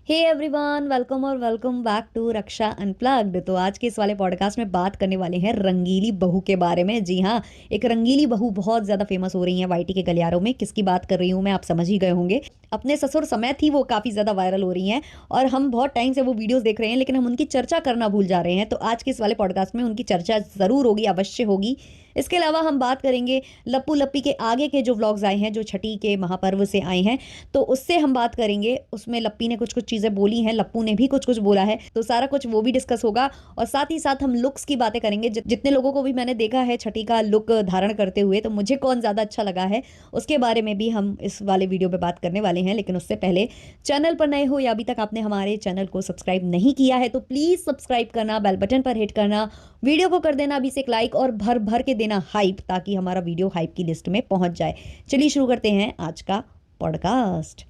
हे everyone, welcome और welcome back to Raksha unplugged. तो आज के इस वाले पॉडकास्ट में बात करने वाले हैं रंगीली बहू के बारे में। जी हाँ, एक रंगीली बहू बहुत ज़्यादा फेमस हो रही है वाईटी के गलियारों में। किसकी बात कर रही हूँ मैं, आप समझ ही गए होंगे। अपने ससुर समय थी वो काफ़ी ज़्यादा वायरल हो रही हैं और हम बहुत टाइम से वो वीडियोज़ देख रहे हैं, लेकिन हम उनकी चर्चा करना भूल जा रहे हैं। तो आज के इस वाले पॉडकास्ट में उनकी चर्चा ज़रूर होगी, अवश्य होगी। इसके अलावा हम बात करेंगे लप्पू लप्पी के आगे के जो व्लॉग्स आए हैं, जो छठी के महापर्व से आए हैं, तो उससे हम बात करेंगे। उसमें लप्पी ने कुछ कुछ चीज़ें बोली हैं, लप्पू ने भी कुछ कुछ बोला है, तो सारा कुछ वो भी डिस्कस होगा। और साथ ही साथ हम लुक्स की बातें करेंगे। जितने लोगों को भी मैंने देखा है छठी का लुक धारण करते हुए, तो मुझे कौन ज़्यादा अच्छा लगा है उसके बारे में भी हम इस वाले वीडियो में बात करने वाले हैं। लेकिन उससे पहले, चैनल पर नए हो या अभी तक आपने हमारे चैनल को सब्सक्राइब नहीं किया है, तो प्लीज़ सब्सक्राइब करना, बेल बटन पर हिट करना, वीडियो को कर देना अभी से एक लाइक और भर भर के देना हाइप, ताकि हमारा वीडियो हाइप की लिस्ट में पहुंच जाए। चलिए शुरू करते हैं आज का पॉडकास्ट।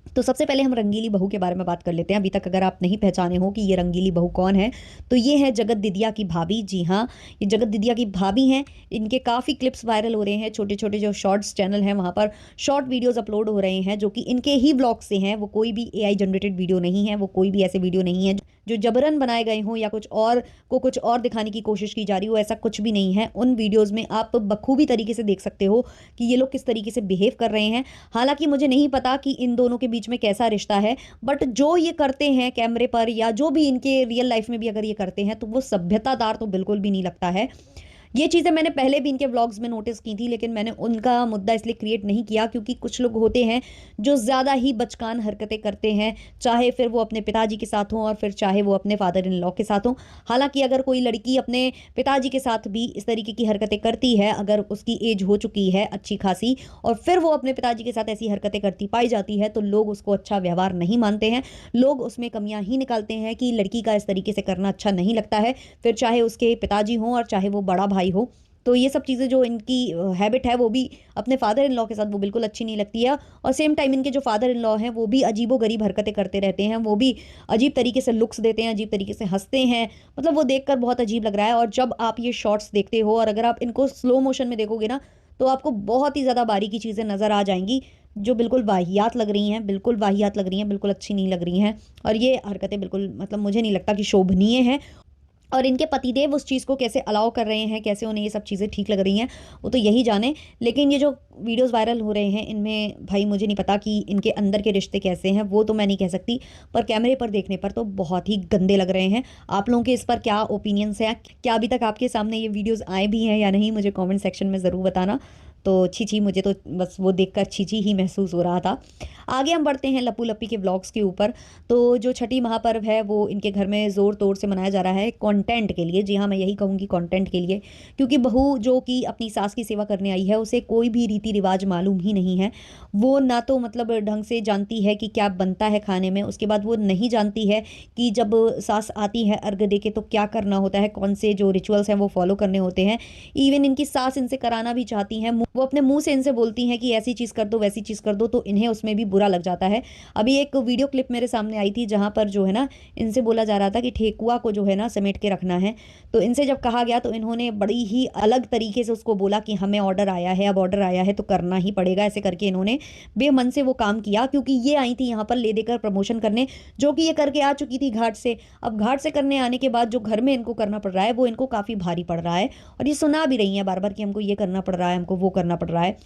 तो सबसे पहले हम रंगीली बहू के बारे में बात कर लेते हैं। अभी तक अगर आप नहीं पहचाने हो कि ये रंगीली बहू कौन है, तो ये है जगत दिदिया की भाभी। जी हाँ, ये जगत दिदिया की भाभी हैं। इनके काफ़ी क्लिप्स वायरल हो रहे हैं, छोटे छोटे जो शॉर्ट्स चैनल हैं वहाँ पर शॉर्ट वीडियोस अपलोड हो रहे हैं, जो कि इनके ही ब्लॉग से हैं। वो कोई भी एआई जनरेटेड वीडियो नहीं है, वो कोई भी ऐसे वीडियो नहीं है जो जबरन बनाए गए हों या कुछ और दिखाने की कोशिश की जा रही हो। ऐसा कुछ भी नहीं है। उन वीडियोज़ में आप बखूबी तरीके से देख सकते हो कि ये लोग किस तरीके से बिहेव कर रहे हैं। हालांकि मुझे नहीं पता कि इन दोनों के बीच में कैसा रिश्ता है, बट जो ये करते हैं कैमरे पर या जो भी इनके रियल लाइफ में भी अगर ये करते हैं, तो वो सभ्यतादार तो बिल्कुल भी नहीं लगता है। ये चीज़ें मैंने पहले भी इनके व्लॉग्स में नोटिस की थी, लेकिन मैंने उनका मुद्दा इसलिए क्रिएट नहीं किया क्योंकि कुछ लोग होते हैं जो ज़्यादा ही बचकान हरकतें करते हैं, चाहे फिर वो अपने पिताजी के साथ हों और फिर चाहे वो अपने फादर इन लॉ के साथ हों। हालांकि अगर कोई लड़की अपने पिताजी के साथ भी इस तरीके की हरकतें करती है, अगर उसकी एज हो चुकी है अच्छी खासी, और फिर वो अपने पिताजी के साथ ऐसी हरकतें करती पाई जाती है, तो लोग उसको अच्छा व्यवहार नहीं मानते हैं। लोग उसमें कमियां ही निकालते हैं कि लड़की का इस तरीके से करना अच्छा नहीं लगता है, फिर चाहे उसके पिताजी हों और चाहे वो बड़ा भाई हो। तो ये सब चीज़ें जो इनकी हैबिट है, वो भी अपने फादर इन लॉ के साथ वो बिल्कुल अच्छी नहीं लगती है। और सेम टाइम इनके जो फादर इन लॉ हैं, वो भी अजीबो गरीब हरकतें करते रहते हैं। वो भी अजीब तरीके से लुक्स देते हैं, अजीब तरीके से हंसते हैं। मतलब वो देखकर बहुत अजीब लग रहा है। और जब आप ये शॉर्ट्स देखते हो और अगर आप इनको स्लो मोशन में देखोगे ना, तो आपको बहुत ही ज़्यादा बारीकी चीज़ें नज़र आ जाएंगी जो बिल्कुल वाहियात लग रही हैं, बिल्कुल वाहियात लग रही हैं, बिल्कुल अच्छी नहीं लग रही हैं। और ये हरकतें बिल्कुल, मतलब मुझे नहीं लगता कि शोभनीय है। और इनके पतिदेव उस चीज़ को कैसे अलाउ कर रहे हैं, कैसे उन्हें ये सब चीज़ें ठीक लग रही हैं, वो तो यही जाने। लेकिन ये जो वीडियोस वायरल हो रहे हैं, इनमें भाई मुझे नहीं पता कि इनके अंदर के रिश्ते कैसे हैं, वो तो मैं नहीं कह सकती। पर कैमरे पर देखने पर तो बहुत ही गंदे लग रहे हैं। आप लोगों के इस पर क्या ओपिनियंस है? क्या अभी तक आपके सामने ये वीडियोज़ आए भी हैं या नहीं? मुझे कॉमेंट सेक्शन में ज़रूर बताना। तो छी छी, मुझे तो बस वो देखकर छी छी ही महसूस हो रहा था। आगे हम बढ़ते हैं लप्पू लप्पी के व्लॉग्स के ऊपर। तो जो छठी महापर्व है, वो इनके घर में ज़ोर तोड़ से मनाया जा रहा है कंटेंट के लिए। जी हाँ, मैं यही कहूँगी, कंटेंट के लिए। क्योंकि बहू जो कि अपनी सास की सेवा करने आई है, उसे कोई भी रीति रिवाज मालूम ही नहीं है। वो ना तो मतलब ढंग से जानती है कि क्या बनता है खाने में। उसके बाद वो नहीं जानती है कि जब सास आती है अर्घ दे के, तो क्या करना होता है, कौन से जो रिचुअल्स हैं वो फॉलो करने होते हैं। इवन इनकी सास इनसे कराना भी चाहती हैं, वो अपने मुंह से इनसे बोलती हैं कि ऐसी चीज़ कर दो, वैसी चीज़ कर दो, तो इन्हें उसमें भी बुरा लग जाता है। अभी एक वीडियो क्लिप मेरे सामने आई थी, जहाँ पर जो है ना, इनसे बोला जा रहा था कि ठेकुआ को जो है ना समेट के रखना है। तो इनसे जब कहा गया, तो इन्होंने बड़ी ही अलग तरीके से उसको बोला कि हमें ऑर्डर आया है, अब ऑर्डर आया है तो करना ही पड़ेगा। ऐसे करके इन्होंने बेमन से वो काम किया, क्योंकि ये आई थी यहाँ पर ले देकर प्रमोशन करने, जो कि ये करके आ चुकी थी घाट से। अब घाट से करने आने के बाद जो घर में इनको करना पड़ रहा है, वो इनको काफ़ी भारी पड़ रहा है। और ये सुना भी रही है बार बार कि हमको ये करना पड़ रहा है, हमको वो करना पड़ रहा है।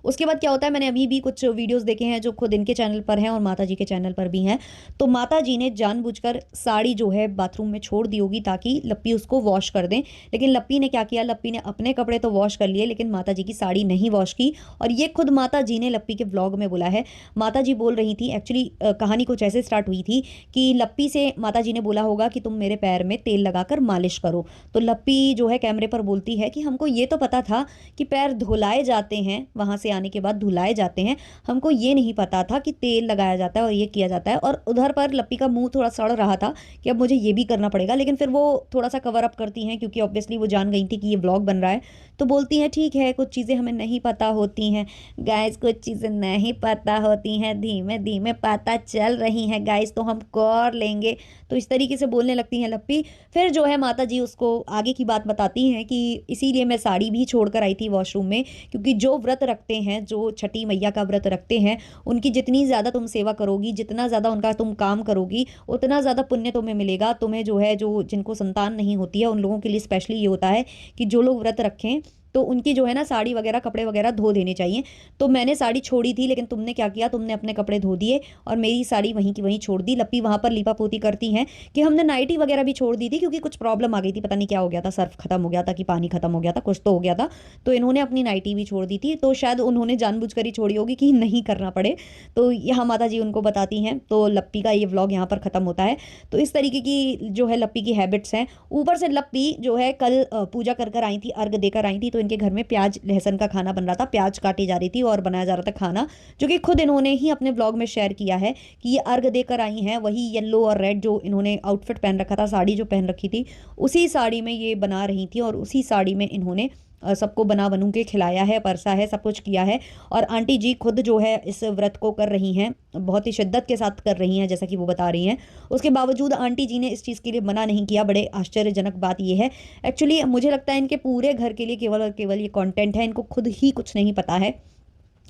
उसके बाद क्या होता है, मैंने अभी भी कुछ वीडियोस देखे हैं जो खुद इनके चैनल पर हैं और माता जी के चैनल पर भी हैं। तो माता जी ने जानबूझकर साड़ी जो है बाथरूम में छोड़ दी होगी, ताकि लप्पी उसको वॉश कर दें। लेकिन लप्पी ने क्या किया, लप्पी ने अपने कपड़े तो वॉश कर लिए, लेकिन माता जी की साड़ी नहीं वॉश की। और ये खुद माता जी ने लप्पी के व्लॉग में बोला है। माता जी बोल रही थी, एक्चुअली कहानी कुछ ऐसे स्टार्ट हुई थी कि लप्पी से माता जी ने बोला होगा कि तुम मेरे पैर में तेल लगाकर मालिश करो। तो लप्पी जो है कैमरे पर बोलती है कि हमको ये तो पता था कि पैर धुलाए जाते हैं, वहां से आने के बाद धुलाए जाते हैं, हमको ये नहीं पता था कि तेल लगाया जाता है और ये किया जाता है। और उधर पर लप्पी का मुंह थोड़ा सड़ रहा था कि अब मुझे ये भी करना पड़ेगा, लेकिन फिर वो थोड़ा सा कवर अप करती हैं, क्योंकि ऑब्वियसली वो जान गई थी कि ये व्लॉग बन रहा है। तो बोलती हैं ठीक है कुछ चीज़ें हमें नहीं पता होती हैं गाइस, कुछ चीज़ें नहीं पता होती हैं, धीमे धीमे पता चल रही हैं गाइस, तो हम कर लेंगे। तो इस तरीके से बोलने लगती हैं लप्पी। फिर जो है माता जी उसको आगे की बात बताती हैं कि इसीलिए मैं साड़ी भी छोड़ कर आई थी वॉशरूम में, क्योंकि जो व्रत रखते हैं, जो छठी मैया का व्रत रखते हैं, उनकी जितनी ज़्यादा तुम सेवा करोगी, जितना ज़्यादा उनका तुम काम करोगी, उतना ज़्यादा पुण्य तुम्हें मिलेगा। तुम्हें जो है, जो जिनको संतान नहीं होती है उन लोगों के लिए स्पेशली ये होता है कि जो लोग व्रत रखें तो उनकी जो है ना साड़ी वगैरह कपड़े वगैरह धो देने चाहिए। तो मैंने साड़ी छोड़ी थी, लेकिन तुमने क्या किया, तुमने अपने कपड़े धो दिए और मेरी साड़ी वहीं की वहीं छोड़ दी। लप्पी वहां पर लीपा पोती करती हैं कि हमने नाइटी वगैरह भी छोड़ दी थी, क्योंकि कुछ प्रॉब्लम आ गई थी, पता नहीं क्या हो गया था, सर्फ खत्म हो गया था कि पानी खत्म हो गया था, कुछ तो हो गया था। तो इन्होंने अपनी नाइटी भी छोड़ दी थी, तो शायद उन्होंने जानबूझकर ही छोड़ी होगी कि नहीं करना पड़े। तो यहाँ माता जी उनको बताती हैं। तो लप्पी का ये व्लॉग यहाँ पर खत्म होता है। तो इस तरीके की जो है लप्पी की हैबिट्स हैं। ऊपर से लप्पी जो है कल पूजा कर कर आई थी, अर्घ देकर आई थी, तो इनके घर में प्याज लहसुन का खाना बन रहा था, प्याज काटी जा रही थी और बनाया जा रहा था खाना, जो कि खुद इन्होंने ही अपने ब्लॉग में शेयर किया है कि ये अर्घ देकर आई हैं। वही येलो और रेड जो इन्होंने आउटफिट पहन रखा था, साड़ी जो पहन रखी थी, उसी साड़ी में ये बना रही थी और उसी साड़ी में इन्होंने सबको बना बनू के खिलाया है, परसा है, सब कुछ किया है। और आंटी जी खुद जो है इस व्रत को कर रही हैं, बहुत ही शिद्दत के साथ कर रही हैं, जैसा कि वो बता रही हैं। उसके बावजूद आंटी जी ने इस चीज़ के लिए मना नहीं किया। बड़े आश्चर्यजनक बात ये है। एक्चुअली मुझे लगता है इनके पूरे घर के लिए केवल और केवल ये कंटेंट है, इनको खुद ही कुछ नहीं पता है।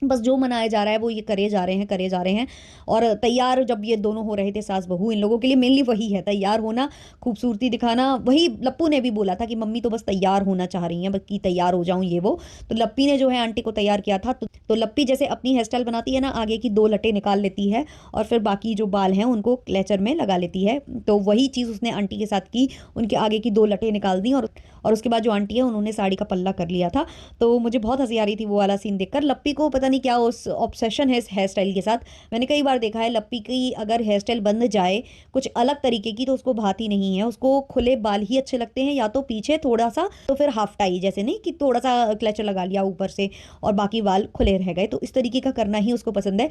बस जो मनाया जा रहा है वो ये करे जा रहे हैं, करे जा रहे हैं। और तैयार जब ये दोनों हो रहे थे सास बहू, इन लोगों के लिए मेनली वही है, तैयार होना, खूबसूरती दिखाना। वही लप्पू ने भी बोला था कि मम्मी तो बस तैयार होना चाह रही हैं, बस कि तैयार हो जाऊं ये वो। तो लप्पी ने जो है आंटी को तैयार किया था। तो लप्पी जैसे अपनी हेयर स्टाइल बनाती है ना, आगे की 2 लटें निकाल लेती है और फिर बाकी जो बाल हैं उनको क्लेचर में लगा लेती है। तो वही चीज़ उसने आंटी के साथ की, उनके आगे की 2 लटें निकाल दी और उसके बाद जो आंटी है उन्होंने साड़ी का पल्ला कर लिया था। तो मुझे बहुत हंसी आ रही थी वो वाला सीन देखकर। लप्पी को पता नहीं क्या उस ऑब्सेशन है इस हेयर स्टाइल के साथ। मैंने कई बार देखा है लप्पी की अगर हेयर स्टाइल बन जाए कुछ अलग तरीके की तो उसको भाती नहीं है। उसको खुले बाल ही अच्छे लगते हैं, या तो पीछे थोड़ा सा, तो फिर हाफ टाई, जैसे नहीं कि थोड़ा सा क्लेचर लगा लिया ऊपर से और बाकी बाल खुले रह गए, तो इस तरीके का करना ही उसको पसंद है।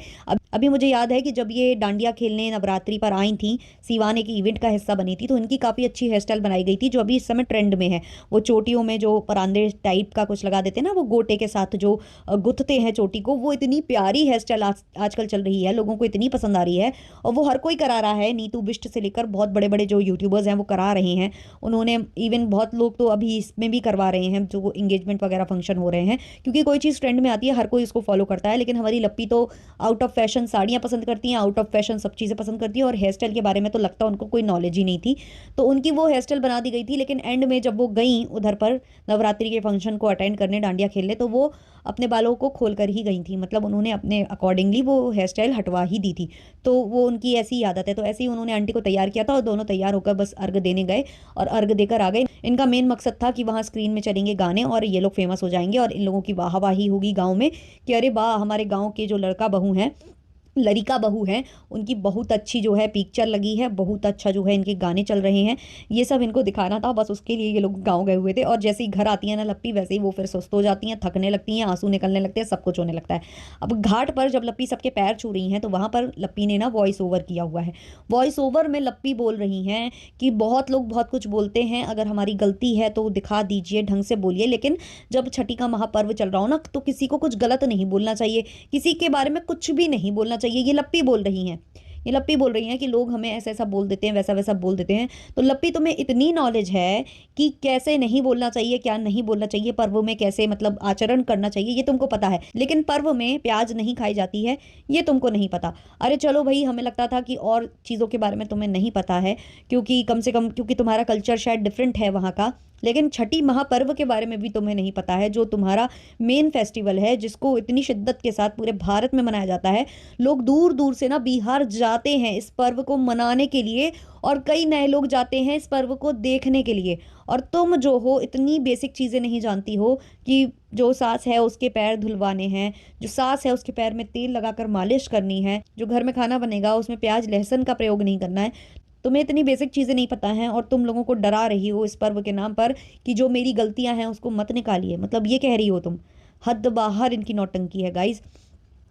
अभी मुझे याद है कि जब ये डांडिया खेलने नवरात्रि पर आई थी, सीवान एक इवेंट का हिस्सा बनी थी, तो इनकी काफ़ी अच्छी हेयर स्टाइल बनाई गई थी, जो अभी इस समय ट्रेंड में है। वो चोटियों में जो परांदे टाइप का कुछ लगा देते हैं ना, वो गोटे के साथ जो गुथते हैं चोटी को, वो इतनी प्यारी हेयर स्टाइल आजकल चल रही है, लोगों को इतनी पसंद आ रही है। और वो हर कोई करा रहा है, नीतू बिष्ट से लेकर बहुत बड़े बड़े जो यूट्यूबर्स हैं वो करा रहे हैं। उन्होंने इवन बहुत लोग तो अभी इसमें भी करवा रहे हैं, जो इंगेजमेंट वगैरह फंक्शन हो रहे हैं, क्योंकि कोई चीज़ ट्रेंड में आती है हर कोई उसको फॉलो करता है। लेकिन हमारी लप्पी तो आउट ऑफ फैशन साड़ियाँ पसंद करती हैं, आउट ऑफ फैशन सब चीज़ें पसंद करती है, और हेयर स्टाइल के बारे में तो लगता है उनको कोई नॉलेज ही नहीं थी। तो उनकी वो हेयर स्टाइल बना दी गई थी, लेकिन एंड में जब वो गई उधर पर नवरात्रि के फंक्शन को अटेंड करने, डांडिया खेलने, तो वो अपने बालों को खोल कर ही गई थी। मतलब उन्होंने अपने अकॉर्डिंगली वो हेयर स्टाइल हटवा ही दी थी। तो वो उनकी ऐसी आदत है। तो ऐसे ही उन्होंने आंटी को तैयार किया था और दोनों तैयार होकर बस अर्घ देने गए और अर्घ देकर आ गए। इनका मेन मकसद था कि वहाँ स्क्रीन में चलेंगे गाने और ये लोग फेमस हो जाएंगे और इन लोगों की वाहवाही होगी गाँव में कि अरे वाह, हमारे गाँव के जो लड़का बहू हैं, लड़िका बहू हैं, उनकी बहुत अच्छी जो है पिक्चर लगी है, बहुत अच्छा जो है इनके गाने चल रहे हैं। ये सब इनको दिखाना था, बस उसके लिए ये लोग गाँव गए हुए थे। और जैसे ही घर आती है ना लप्पी, वैसे ही वो फिर सुस्त हो जाती हैं, थकने लगती हैं, आंसू निकलने लगते हैं, सब कुछ होने लगता है। अब घाट पर जब लप्पी सबके पैर छू रही हैं, तो वहाँ पर लप्पी ने ना वॉइस ओवर किया हुआ है। वॉइस ओवर में लप्पी बोल रही हैं कि बहुत लोग बहुत कुछ बोलते हैं, अगर हमारी गलती है तो दिखा दीजिए, ढंग से बोलिए, लेकिन जब छठी का महापर्व चल रहा हो ना, तो किसी को कुछ गलत नहीं बोलना चाहिए, किसी के बारे में कुछ भी नहीं बोलना चाहिए। ये लप्पी बोल रही हैं, ये लप्पी बोल रही हैं कि लोग हमें ऐसा ऐसा बोल देते हैं, वैसा वैसा बोल देते हैं। तो लप्पी, तुम्हें इतनी नॉलेज है कि कैसे नहीं बोलना चाहिए, क्या नहीं बोलना चाहिए, पर्व में कैसे मतलब आचरण करना चाहिए, ये तुमको पता है, लेकिन पर्व में प्याज नहीं खाई जाती है, ये तुमको नहीं पता। अरे चलो भाई, हमें लगता था कि और चीज़ों के बारे में तुम्हें नहीं पता है, क्योंकि कम से कम क्योंकि तुम्हारा कल्चर शायद डिफरेंट है वहाँ का, लेकिन छठी महापर्व के बारे में भी तुम्हें नहीं पता है, जो तुम्हारा मेन फेस्टिवल है, जिसको इतनी शिद्दत के साथ पूरे भारत में मनाया जाता है। लोग दूर दूर से ना बिहार जाते हैं इस पर्व को मनाने के लिए, और कई नए लोग जाते हैं इस पर्व को देखने के लिए। और तुम जो हो इतनी बेसिक चीज़ें नहीं जानती हो कि जो सास है उसके पैर धुलवाने हैं, जो सास है उसके पैर में तेल लगाकर मालिश करनी है, जो घर में खाना बनेगा उसमें प्याज लहसुन का प्रयोग नहीं करना है। तुम्हें इतनी बेसिक चीज़ें नहीं पता हैं और तुम लोगों को डरा रही हो इस पर्व के नाम पर कि जो मेरी गलतियां हैं उसको मत निकालिए। मतलब ये कह रही हो तुम, हद बाहर इनकी नौटंकी है गाइज।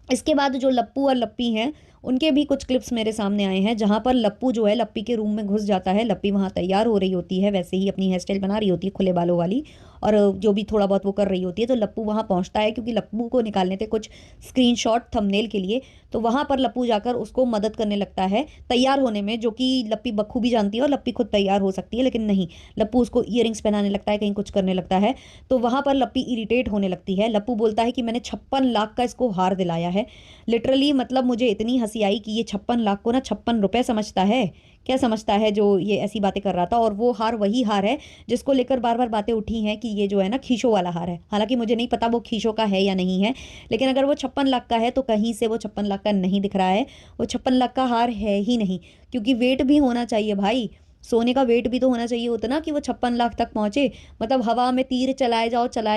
इसके बाद जो लप्पू और लप्पी हैं, उनके भी कुछ क्लिप्स मेरे सामने आए हैं, जहां पर लप्पू जो है लप्पी के रूम में घुस जाता है। लप्पी वहां तैयार हो रही होती है, वैसे ही अपनी हेयर स्टाइल बना रही होती है खुले बालों वाली, और जो भी थोड़ा बहुत वो कर रही होती है, तो लप्पू वहाँ पहुँचता है क्योंकि लप्पू को निकालने थे कुछ स्क्रीनशॉट थंबनेल के लिए। तो वहाँ पर लप्पू जाकर उसको मदद करने लगता है तैयार होने में, जो कि लप्पी बखूबी जानती है और लप्पी खुद तैयार हो सकती है, लेकिन नहीं, लप्पू उसको ईयरिंग्स पहनाने लगता है, कहीं कुछ करने लगता है। तो वहाँ पर लप्पी इरिटेट होने लगती है। लप्पू बोलता है कि मैंने 56 लाख का इसको हार दिलाया है। लिटरली मतलब मुझे इतनी हंसी आई कि ये 56 लाख को ना 56 रुपए समझता है, क्या समझता है जो ये ऐसी बातें कर रहा था। और वो हार वही हार है जिसको लेकर बार बार बातें उठी हैं कि ये जो है ना खीशो वाला हार है। हालांकि मुझे नहीं पता वो खीशो का है या नहीं है, लेकिन अगर वो 56 लाख का है तो कहीं से वो 56 लाख का नहीं दिख रहा है। वो 56 लाख का हार है ही नहीं, क्योंकि वेट भी होना चाहिए भाई, सोने का वेट भी तो होना चाहिए उतना कि वो 56 लाख तक पहुंचे। मतलब हवा में तीर चलाए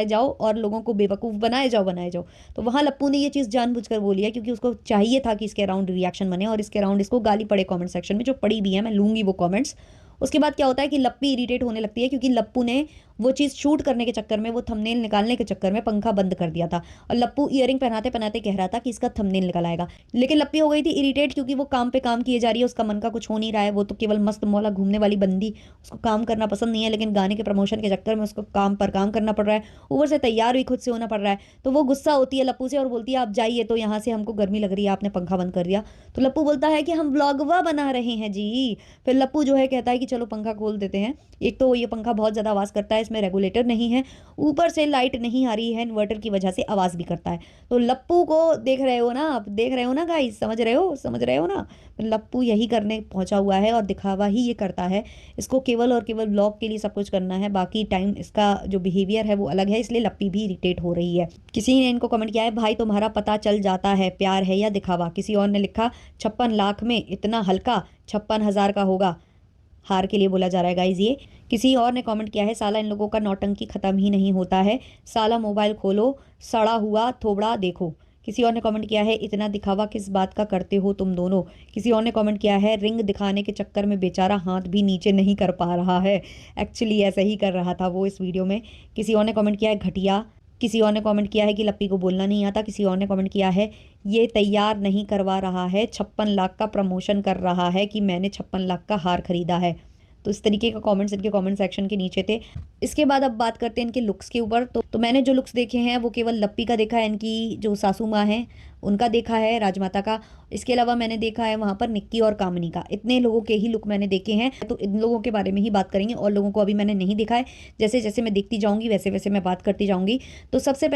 जाओ और लोगों को बेवकूफ़ बनाए जाओ। तो वहां लप्पू ने ये चीज़ जानबूझकर बोली है क्योंकि उसको चाहिए था कि इसके अराउंड रिएक्शन बने और इसके अराउंड इसको गाली पड़े कमेंट सेक्शन में, जो पड़ी भी है, मैं लूंगी वो कमेंट्स। उसके बाद क्या होता है कि लप्पी इरिटेट होने लगती है क्योंकि लप्पू ने वो चीज़ शूट करने के चक्कर में, वो थंबनेल निकालने के चक्कर में पंखा बंद कर दिया था। और लप्पू ईयरिंग पहनाते पहनाते कह रहा था कि इसका थंबनेल निकल आएगा, लेकिन लप्पी हो गई थी इरिटेट क्योंकि वो काम पे काम किए जा रही है, उसका मन का कुछ हो नहीं रहा है। वो तो केवल मस्त मौला घूमने वाली बंदी, उसको काम करना पसंद नहीं है, लेकिन गाने के प्रमोशन के चक्कर में उसको काम पर काम करना पड़ रहा है, ऊपर से तैयार भी खुद से होना पड़ रहा है। तो वो गुस्सा होती है लप्पू से और बोलती है आप जाइए, तो यहाँ से हमको गर्मी लग रही है, आपने पंखा बंद कर दिया। तो लप्पू बोलता है कि हम व्लॉगवा बना रहे हैं जी। फिर लप्पू जो है कहता है कि चलो पंखा खोल देते हैं। एक तो ये पंखा बहुत ज़्यादा आवाज़ करता है, इसमें रेगुलेटर नहीं है, ऊपर से लाइट नहीं आ रही है, इन्वर्टर की वजह से आवाज़ भी करता है। तो लप्पू को देख रहे हो ना आप, देख रहे हो ना गाइस, समझ रहे हो ना। लप्पू यही करने पहुंचा हुआ है और दिखावा ही ये करता है। इसको केवल और केवल ब्लॉग के लिए सब कुछ करना है, बाकी टाइम इसका जो बिहेवियर है वो अलग है, इसलिए लप्पी भी इरिटेट हो रही है। किसी ने इनको कमेंट किया है, भाई तुम्हारा पता चल जाता है प्यार है या दिखावा। किसी और ने लिखा 56 लाख में इतना हल्का 56 हजार का होगा, हार के लिए बोला जा रहा है गाइज ये। किसी और ने कमेंट किया है, साला इन लोगों का नौटंकी खत्म ही नहीं होता है, साला मोबाइल खोलो सड़ा हुआ थोबड़ा देखो। किसी और ने कमेंट किया है, इतना दिखावा किस बात का करते हो तुम दोनों। किसी और ने कमेंट किया है, रिंग दिखाने के चक्कर में बेचारा हाथ भी नीचे नहीं कर पा रहा है। एक्चुअली ऐसा ही कर रहा था वो इस वीडियो में। किसी और ने कमेंट किया है, घटिया। किसी और ने कमेंट किया है कि लप्पी को बोलना नहीं आता। किसी और ने कमेंट किया है, ये तैयार नहीं करवा रहा है, 56 लाख का प्रमोशन कर रहा है कि मैंने 56 लाख का हार खरीदा है। तो इस तरीके का कमेंट्स इनके कमेंट सेक्शन के नीचे थे। इसके बाद अब बात करते हैं इनके लुक्स के ऊपर। तो मैंने जो लुक्स देखे हैं वो केवल लप्पी का देखा है, इनकी जो सासू माँ हैं उनका देखा है, राजमाता का। इसके अलावा मैंने देखा है वहाँ पर निक्की और कामिनी का। इतने लोगों के ही लुक मैंने देखे हैं, तो इन लोगों के बारे में ही बात करेंगे, और लोगों को अभी मैंने नहीं देखा है। जैसे जैसे मैं देखती जाऊँगी वैसे वैसे मैं बात करती जाऊँगी। तो सबसे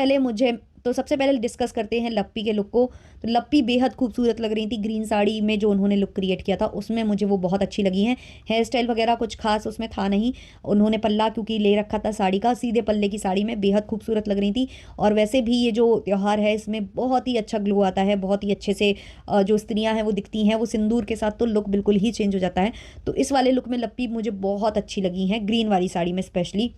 पहले डिस्कस करते हैं लप्पी के लुक को। तो लप्पी बेहद खूबसूरत लग रही थी ग्रीन साड़ी में, जो उन्होंने लुक क्रिएट किया था उसमें मुझे वो बहुत अच्छी लगी हैं। हेयर स्टाइल वगैरह कुछ खास उसमें था नहीं, उन्होंने पल्ला क्योंकि ले रखा था साड़ी का, सीधे पल्ले की साड़ी में बेहद खूबसूरत लग रही थी। और वैसे भी ये जो त्यौहार है इसमें बहुत ही अच्छा ग्लो आता है, बहुत ही अच्छे से जो स्त्रियां हैं वो दिखती हैं, वो सिंदूर के साथ तो लुक बिल्कुल ही चेंज हो जाता है। तो इस वाले लुक में लप्पी मुझे बहुत अच्छी लगी हैं, ग्रीन वाली साड़ी में स्पेशली।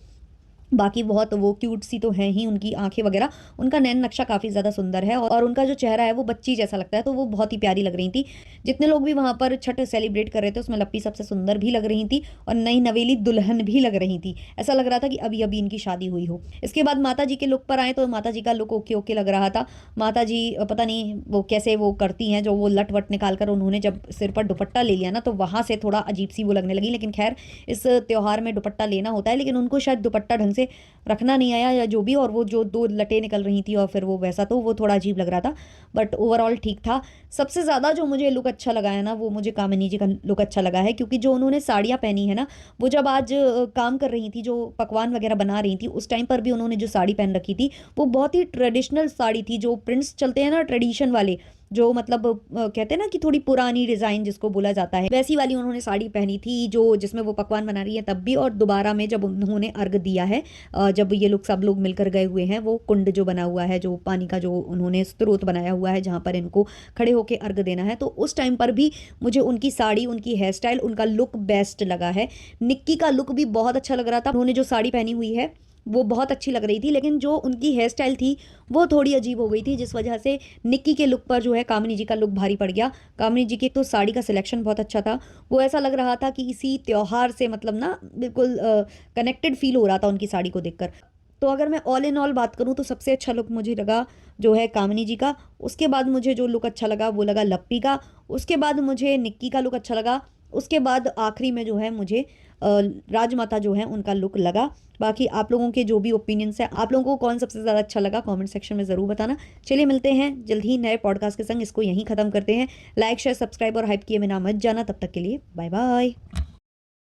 बाकी बहुत वो क्यूट सी तो हैं ही, उनकी आंखें वगैरह, उनका नैन नक्शा काफ़ी ज़्यादा सुंदर है और उनका जो चेहरा है वो बच्ची जैसा लगता है, तो वो बहुत ही प्यारी लग रही थी। जितने लोग भी वहाँ पर छठ सेलिब्रेट कर रहे थे उसमें लप्पी सबसे सुंदर भी लग रही थी और नई नवेली दुल्हन भी लग रही थी। ऐसा लग रहा था कि अभी अभी इनकी शादी हुई हो। इसके बाद माता जी के लुक पर आए तो माता जी का लुक ओके ओके लग रहा था। माता जी पता नहीं वो कैसे वो करती हैं, जो वो लट वट निकाल कर उन्होंने जब सिर पर दुपट्टा ले लिया ना, तो वहाँ से थोड़ा अजीब सी वो लगने लगी। लेकिन खैर इस त्यौहार में दुपट्टा लेना होता है, लेकिन उनको शायद दुपट्टा ढंग से रखना नहीं आया या जो भी, और वो जो दो लटें निकल रही थी और फिर वो वैसा, तो वो थोड़ा अजीब लग रहा था, बट ओवरऑल ठीक था। सबसे ज़्यादा जो मुझे लुक अच्छा लगा है ना, वो मुझे कामिनी जी का लुक अच्छा लगा है, क्योंकि जो उन्होंने साड़ियाँ पहनी है ना, वो जब आज काम कर रही थी, जो पकवान वगैरह बना रही थी, उस टाइम पर भी उन्होंने जो साड़ी पहन रखी थी वो बहुत ही ट्रेडिशनल साड़ी थी। जो प्रिंट्स चलते हैं ना ट्रेडिशन वाले, जो मतलब कहते हैं ना कि थोड़ी पुरानी डिज़ाइन जिसको बोला जाता है, वैसी वाली उन्होंने साड़ी पहनी थी, जो जिसमें वो पकवान बना रही है तब भी, और दोबारा में जब उन्होंने अर्घ दिया है, जब ये लोग सब लोग मिलकर गए हुए हैं, वो कुंड जो बना हुआ है, जो पानी का जो उन्होंने स्रोत बनाया हुआ है जहाँ पर इनको खड़े होकर अर्घ देना है, तो उस टाइम पर भी मुझे उनकी साड़ी, उनकी हेयर स्टाइल, उनका लुक बेस्ट लगा है। निक्की का लुक भी बहुत अच्छा लग रहा था, उन्होंने जो साड़ी पहनी हुई है वो बहुत अच्छी लग रही थी, लेकिन जो उनकी हेयर स्टाइल थी वो थोड़ी अजीब हो गई थी, जिस वजह से निक्की के लुक पर जो है कामिनी जी का लुक भारी पड़ गया। कामिनी जी की तो साड़ी का सिलेक्शन बहुत अच्छा था, वो ऐसा लग रहा था कि इसी त्यौहार से मतलब ना बिल्कुल कनेक्टेड फील हो रहा था उनकी साड़ी को देखकर। तो अगर मैं ऑल इन ऑल बात करूँ तो सबसे अच्छा लुक मुझे लगा जो है कामिनी जी का। उसके बाद मुझे जो लुक अच्छा लगा वो लगा लप्पी का। उसके बाद मुझे निक्की का लुक अच्छा लगा। उसके बाद आखिरी में जो है मुझे राजमाता जो है उनका लुक लगा। बाकी आप लोगों के जो भी ओपिनियंस है, आप लोगों को कौन सबसे ज़्यादा अच्छा लगा, कमेंट सेक्शन में ज़रूर बताना। चलिए मिलते हैं जल्द ही नए पॉडकास्ट के संग, इसको यहीं ख़त्म करते हैं। लाइक शेयर सब्सक्राइब और हाइप किए बिना मत जाना। तब तक के लिए बाय बाय।